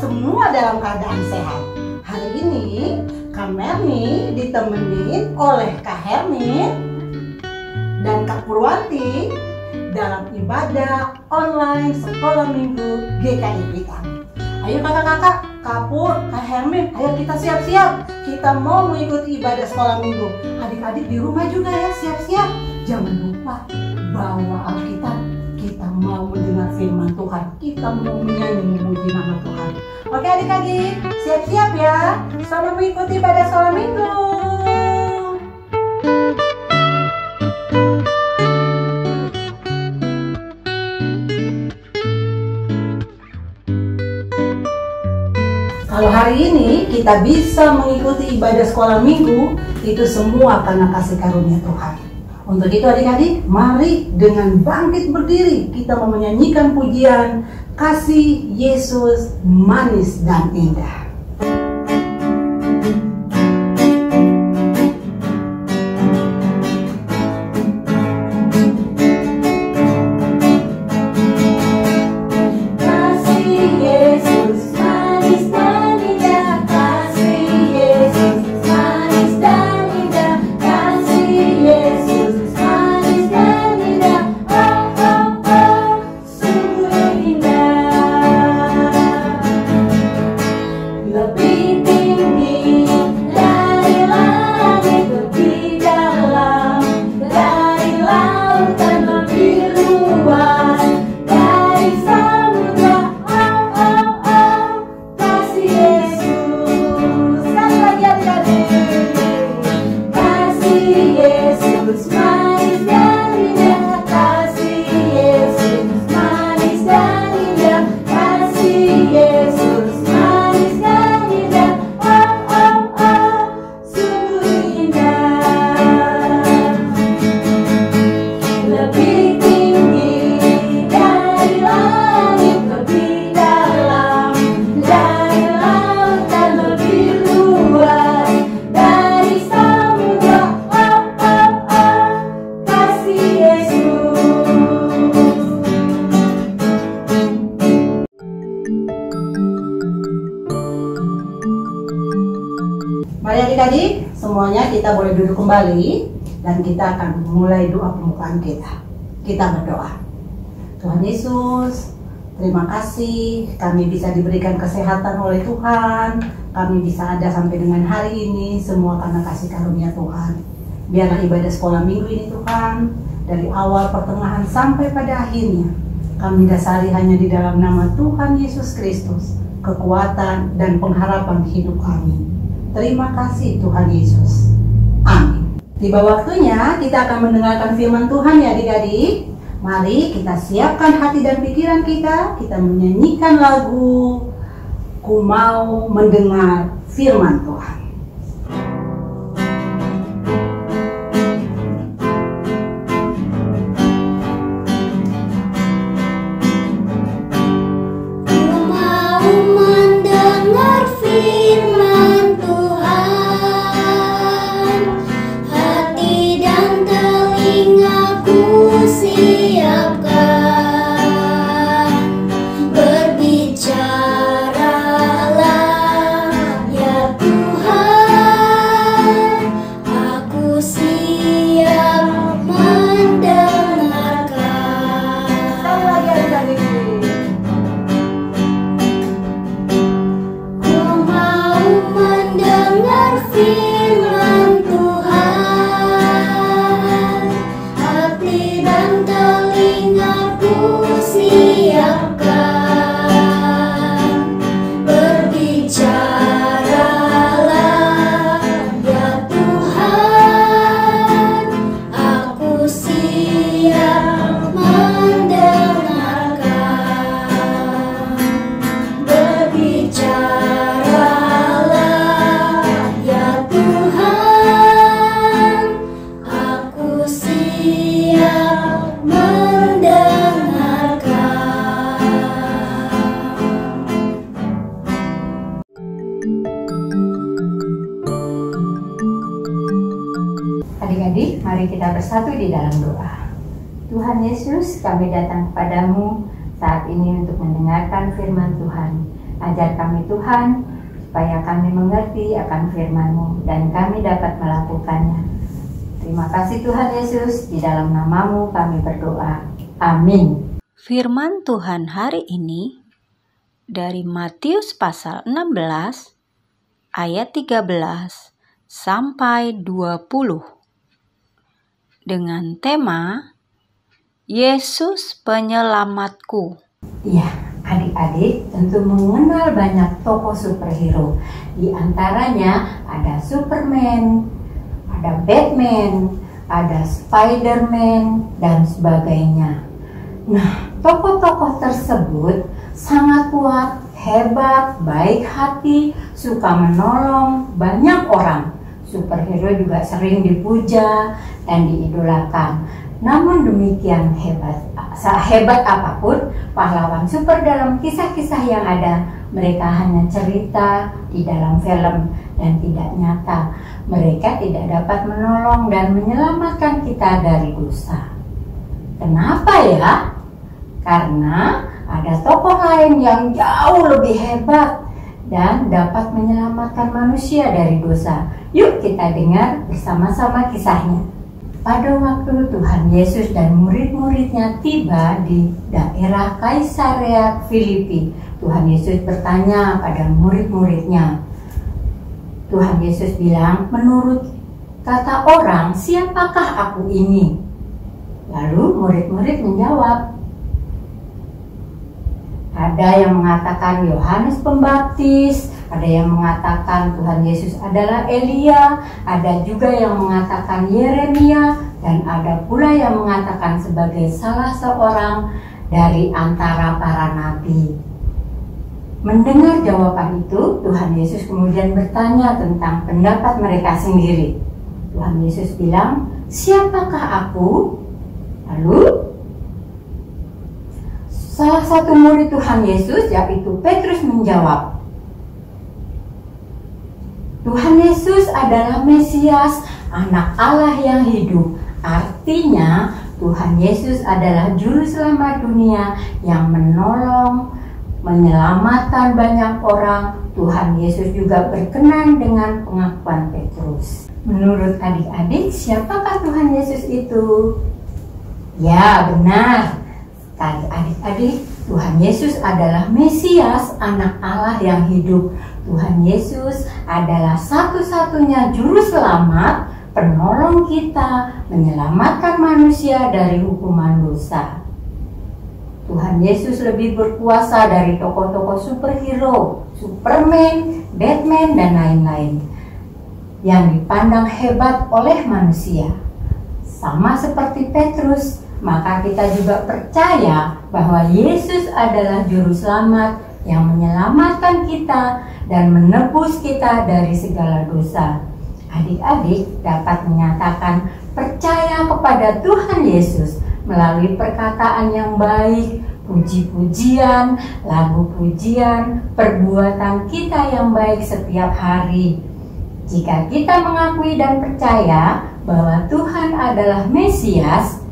semua dalam keadaan sehat. Hari ini Kak Merni ditemenin oleh Kak Hermin dan Kak Purwanti dalam ibadah online sekolah minggu GKI Blitar. Ayo kakak-kakak, Kak Pur, Kak Hermin, ayo kita siap-siap. Kita mau mengikuti ibadah sekolah minggu. Adik-adik di rumah juga ya, siap-siap. Jangan lupa bawa Alkitab. Kita mau mendengar firman Tuhan. Kita mau menyanyi memuji nama Tuhan. Oke adik-adik, siap-siap ya. Selamat mengikuti ibadah sekolah minggu. Kalau hari ini kita bisa mengikuti ibadah sekolah minggu, itu semua karena kasih karunia Tuhan. Untuk itu adik-adik, mari dengan bangkit berdiri kita mau menyanyikan pujian Kasih Yesus Manis dan Indah. Mari adik-adik, semuanya kita boleh duduk kembali dan kita akan mulai doa pembukaan kita. Kita berdoa. Tuhan Yesus, terima kasih kami bisa diberikan kesehatan oleh Tuhan. Kami bisa ada sampai dengan hari ini, semua karena kasih karunia Tuhan. Biarlah ibadah sekolah minggu ini Tuhan, dari awal pertengahan sampai pada akhirnya, kami dasari hanya di dalam nama Tuhan Yesus Kristus, kekuatan dan pengharapan hidup kami. Terima kasih Tuhan Yesus. Amin. Tiba waktunya kita akan mendengarkan firman Tuhan ya adik-adik. Mari kita siapkan hati dan pikiran kita. Kita menyanyikan lagu Ku Mau Mendengar Firman Tuhan. Adik-adik, mari kita bersatu di dalam doa. Tuhan Yesus, kami datang kepadamu saat ini untuk mendengarkan firman Tuhan. Ajar kami Tuhan, supaya kami mengerti akan firman-Mu dan kami dapat melakukannya. Terima kasih Tuhan Yesus, di dalam nama-Mu kami berdoa. Amin. Firman Tuhan hari ini dari Matius pasal 16 ayat 13 sampai 20 dengan tema Yesus Penyelamatku. Ya, adik-adik tentu mengenal banyak tokoh superhero. Di antaranya ada Superman, ada Batman, ada Spiderman, dan sebagainya. Nah, tokoh-tokoh tersebut sangat kuat, hebat, baik hati, suka menolong banyak orang. Superhero juga sering dipuja dan diidolakan. Namun demikian hebat apapun pahlawan super dalam kisah-kisah yang ada, mereka hanya cerita di dalam film dan tidak nyata. Mereka tidak dapat menolong dan menyelamatkan kita dari dosa. Kenapa ya? Karena ada tokoh lain yang jauh lebih hebat dan dapat menyelamatkan manusia dari dosa. Yuk kita dengar bersama-sama kisahnya. Pada waktu Tuhan Yesus dan murid-muridnya tiba di daerah Kaisarea Filipi, Tuhan Yesus bertanya pada murid-muridnya. Tuhan Yesus bilang, menurut kata orang, siapakah aku ini? Lalu murid-murid menjawab, ada yang mengatakan Yohanes Pembaptis, ada yang mengatakan Tuhan Yesus adalah Elia, ada juga yang mengatakan Yeremia, dan ada pula yang mengatakan sebagai salah seorang dari antara para nabi. Mendengar jawaban itu, Tuhan Yesus kemudian bertanya tentang pendapat mereka sendiri. Tuhan Yesus bilang, siapakah aku? Lalu salah satu murid Tuhan Yesus, yaitu Petrus, menjawab, Tuhan Yesus adalah Mesias, anak Allah yang hidup. Artinya, Tuhan Yesus adalah juru selamat dunia yang menolong, menyelamatkan banyak orang. Tuhan Yesus juga berkenan dengan pengakuan Petrus. Menurut adik-adik, siapakah Tuhan Yesus itu? Ya, benar. Adik-adik, Tuhan Yesus adalah Mesias, anak Allah yang hidup. Tuhan Yesus adalah satu-satunya juru selamat, penolong kita, menyelamatkan manusia dari hukuman dosa. Tuhan Yesus lebih berkuasa dari tokoh-tokoh superhero, Superman, Batman, dan lain-lain yang dipandang hebat oleh manusia. Sama seperti Petrus, maka kita juga percaya bahwa Yesus adalah juru selamat yang menyelamatkan kita dan menebus kita dari segala dosa. Adik-adik dapat menyatakan percaya kepada Tuhan Yesus melalui perkataan yang baik, puji-pujian, lagu pujian, perbuatan kita yang baik setiap hari. Jika kita mengakui dan percaya bahwa Tuhan adalah Mesias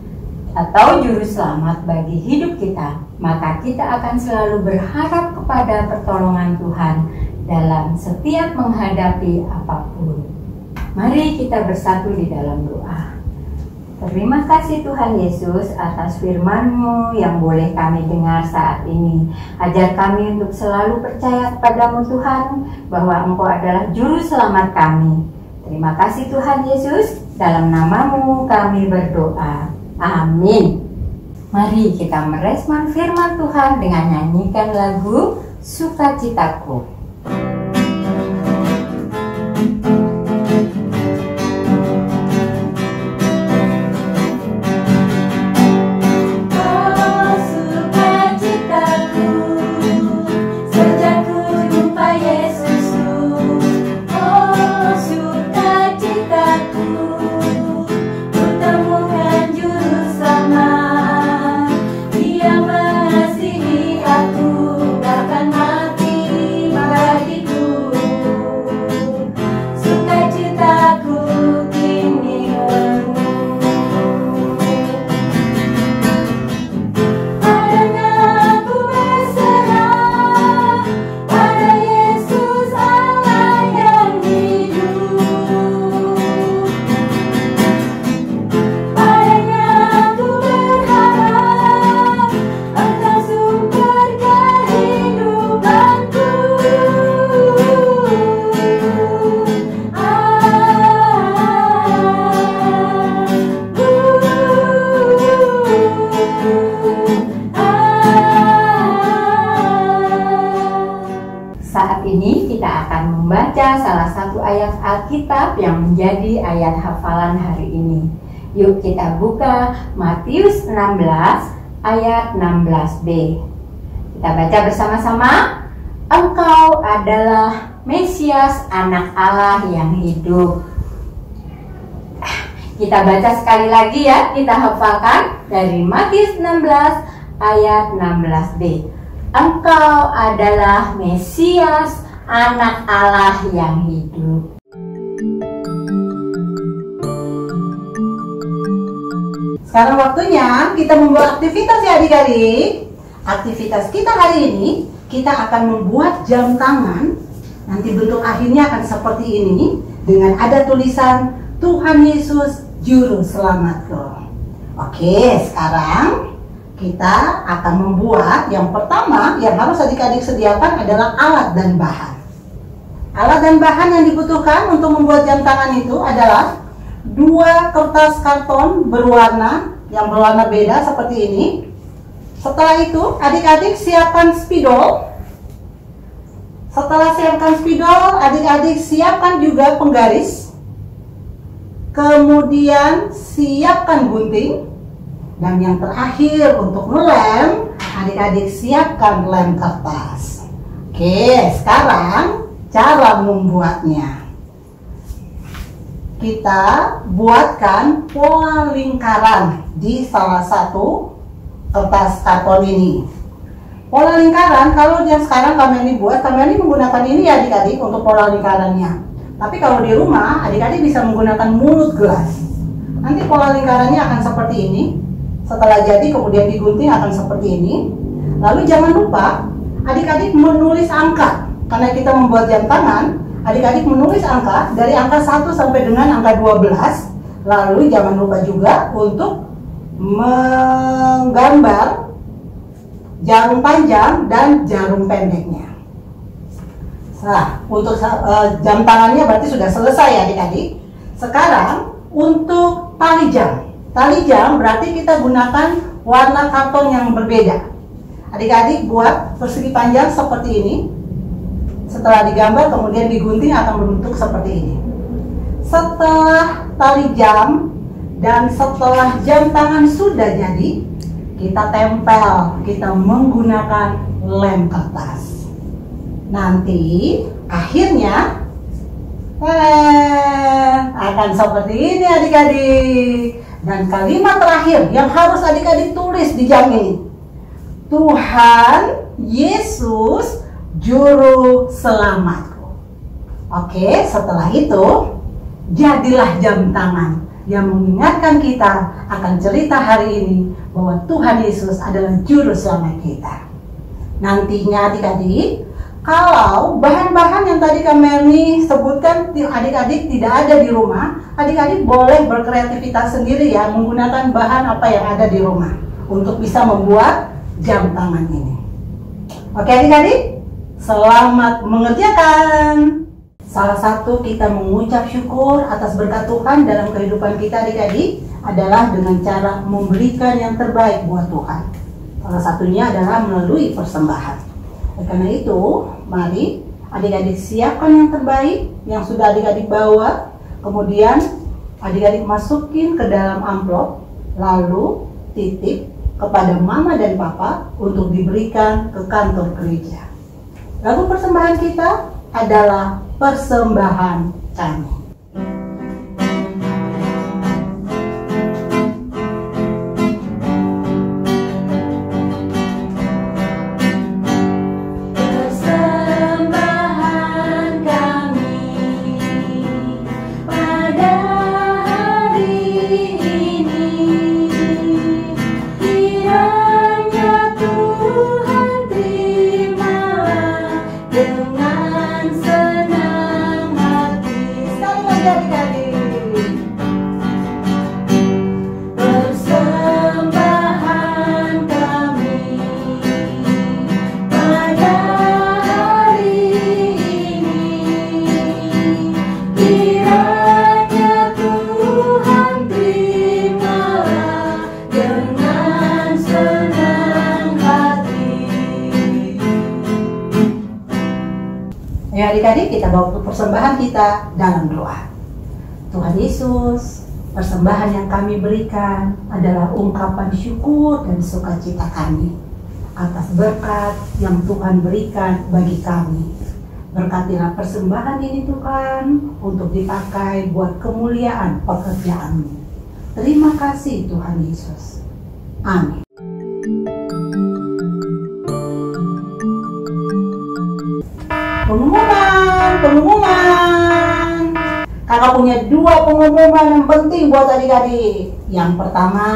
atau juru selamat bagi hidup kita, maka kita akan selalu berharap kepada pertolongan Tuhan dalam setiap menghadapi apapun. Mari kita bersatu di dalam doa. Terima kasih Tuhan Yesus atas firman-Mu yang boleh kami dengar saat ini. Ajar kami untuk selalu percaya kepadamu Tuhan, bahwa Engkau adalah juru selamat kami. Terima kasih Tuhan Yesus, dalam nama-Mu kami berdoa. Amin. Mari kita merespon firman Tuhan dengan nyanyikan lagu Sukacitaku. Dia mengasihi aku, takkan mati. membaca salah satu ayat Alkitab yang menjadi ayat hafalan hari ini. Yuk kita buka Matius 16 ayat 16b. Kita baca bersama-sama. Engkau adalah Mesias, anak Allah yang hidup. Kita baca sekali lagi ya, kita hafalkan dari Matius 16 ayat 16b. Engkau adalah Mesias, anak Allah yang hidup. Sekarang waktunya kita membuat aktivitas ya adik-adik. Aktivitas kita hari ini, kita akan membuat jam tangan. Nanti bentuk akhirnya akan seperti ini, dengan ada tulisan Tuhan Yesus Juru Selamatku. Oke, sekarang kita akan membuat yang pertama yang harus adik-adik sediakan adalah alat dan bahan. Alat dan bahan yang dibutuhkan untuk membuat jam tangan itu adalah 2 kertas karton berwarna yang berwarna beda seperti ini. Setelah itu adik-adik siapkan spidol. Setelah siapkan spidol, adik-adik siapkan juga penggaris. Kemudian siapkan gunting. Dan yang terakhir untuk melem, adik-adik siapkan lem kertas. Oke, sekarang cara membuatnya. Kita buatkan pola lingkaran di salah satu kertas karton ini. Pola lingkaran, kalau yang sekarang Kameli buat, Kameli menggunakan ini ya adik-adik untuk pola lingkarannya. Tapi kalau di rumah, adik-adik bisa menggunakan mulut gelas. Nanti pola lingkarannya akan seperti ini. Setelah jadi kemudian digunting akan seperti ini. Lalu jangan lupa adik-adik menulis angka. Karena kita membuat jam tangan, adik-adik menulis angka dari angka 1 sampai dengan angka 12. Lalu jangan lupa juga untuk menggambar jarum panjang dan jarum pendeknya. Nah, untuk jam tangannya berarti sudah selesai ya adik-adik. Sekarang untuk tali jam. Tali jam berarti kita gunakan warna karton yang berbeda. Adik-adik buat persegi panjang seperti ini. Setelah digambar kemudian digunting akan berbentuk seperti ini. Setelah tali jam dan setelah jam tangan sudah jadi, kita tempel, kita menggunakan lem kertas. Nanti akhirnya akan seperti ini adik-adik. Dan kalimat terakhir yang harus adik-adik tulis di jam ini, Tuhan Yesus Juru Selamatku. Oke, setelah itu jadilah jam tangan yang mengingatkan kita akan cerita hari ini bahwa Tuhan Yesus adalah Juru Selamat kita. Nantinya adik-adik, kalau bahan-bahan yang tadi Kameli sebutkan adik-adik tidak ada di rumah, adik-adik boleh berkreativitas sendiri ya, menggunakan bahan apa yang ada di rumah untuk bisa membuat jam tangan ini. Oke adik-adik, selamat mengerjakan. Salah satu kita mengucap syukur atas berkat Tuhan dalam kehidupan kita adik-adik adalah dengan cara memberikan yang terbaik buat Tuhan. Salah satunya adalah melalui persembahan. Karena itu, mari adik-adik siapkan yang terbaik yang sudah adik-adik bawa. Kemudian adik-adik masukin ke dalam amplop, lalu titip kepada mama dan papa untuk diberikan ke kantor gereja. Lalu persembahan kita adalah persembahan kami. adik-adik, kita bawa persembahan kita dalam doa. Tuhan Yesus, persembahan yang kami berikan adalah ungkapan syukur dan sukacita kami atas berkat yang Tuhan berikan bagi kami. Berkatilah persembahan ini Tuhan untuk dipakai buat kemuliaan pekerjaan-Mu. Terima kasih Tuhan Yesus. Amin. Pengumuman. Kakak punya 2 pengumuman yang penting buat adik-adik. Yang pertama,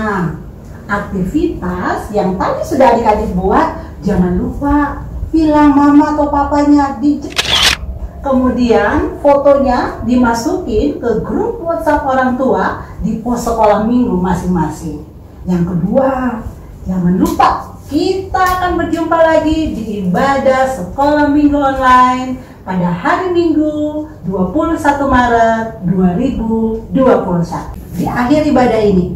aktivitas yang tadi sudah adik-adik buat, jangan lupa bilang mama atau papanya dicetak. Kemudian fotonya dimasukin ke grup WhatsApp orang tua di pos sekolah minggu masing-masing. Yang kedua, jangan lupa kita akan berjumpa lagi di ibadah sekolah minggu online pada hari Minggu 21 Maret 2021. Di akhir ibadah ini,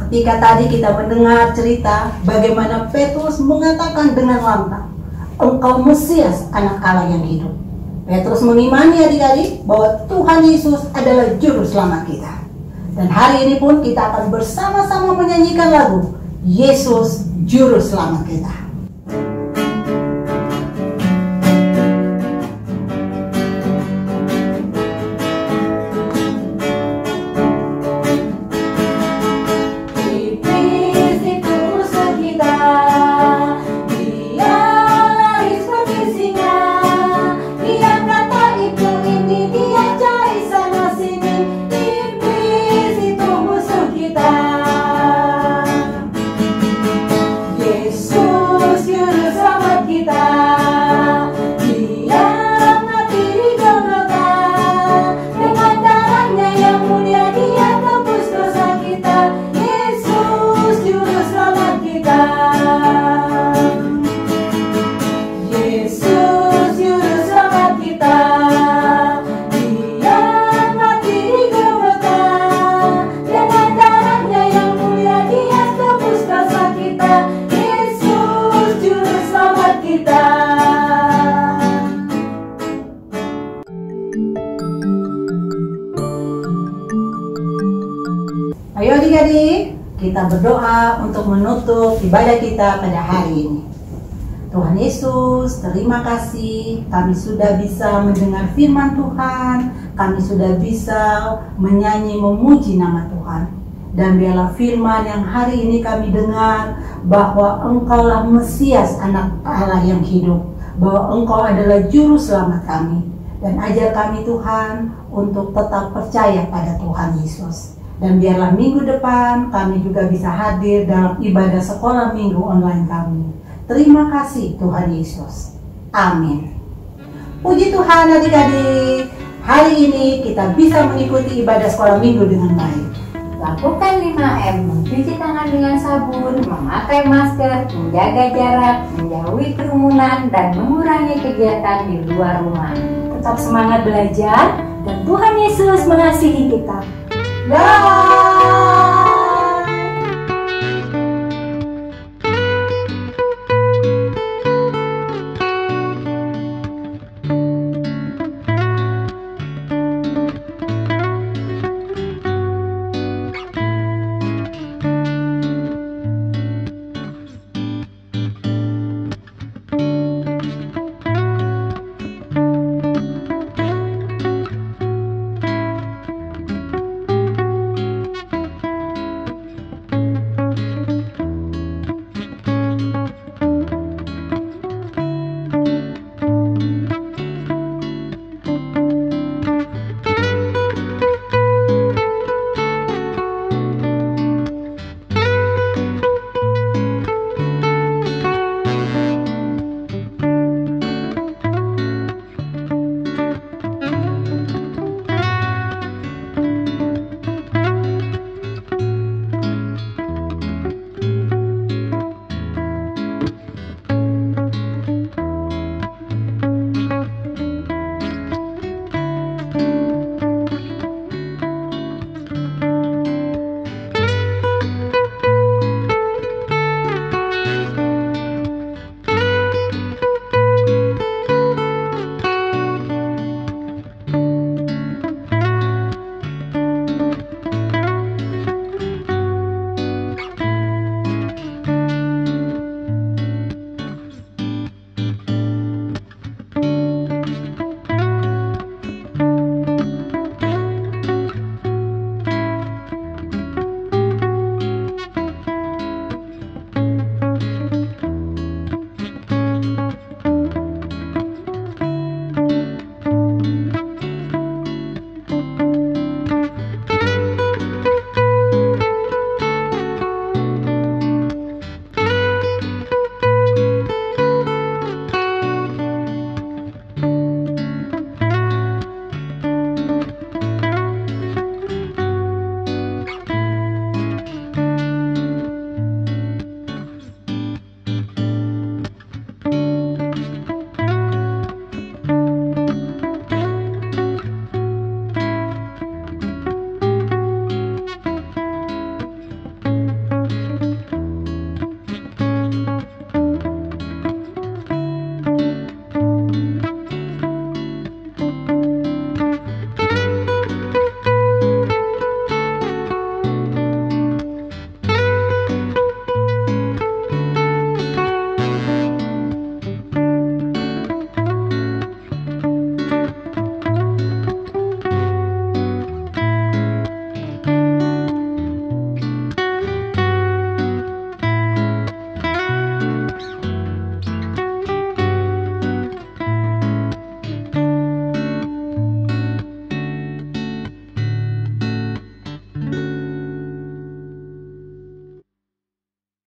ketika tadi kita mendengar cerita bagaimana Petrus mengatakan dengan lantang, "Engkau Mesias, anak Allah yang hidup." Petrus mengimani adik-adik bahwa Tuhan Yesus adalah juru selamat kita. Dan hari ini pun kita akan bersama-sama menyanyikan lagu Yesus Juru Selamat kita. Ayo adik-adik, kita berdoa untuk menutup ibadah kita pada hari ini. Tuhan Yesus, terima kasih kami sudah bisa mendengar firman Tuhan, kami sudah bisa menyanyi memuji nama Tuhan. Dan biarlah firman yang hari ini kami dengar bahwa Engkaulah Mesias, anak Allah yang hidup, bahwa Engkau adalah juru selamat kami. Dan ajar kami Tuhan untuk tetap percaya pada Tuhan Yesus. Dan biarlah minggu depan kami juga bisa hadir dalam ibadah sekolah minggu online kami. Terima kasih Tuhan Yesus. Amin. Puji Tuhan adik-adik, hari ini kita bisa mengikuti ibadah sekolah minggu dengan baik. Lakukan 5M, mencuci tangan dengan sabun, memakai masker, menjaga jarak, menjauhi kerumunan, dan mengurangi kegiatan di luar rumah. Tetap semangat belajar dan Tuhan Yesus mengasihi kita. Dah.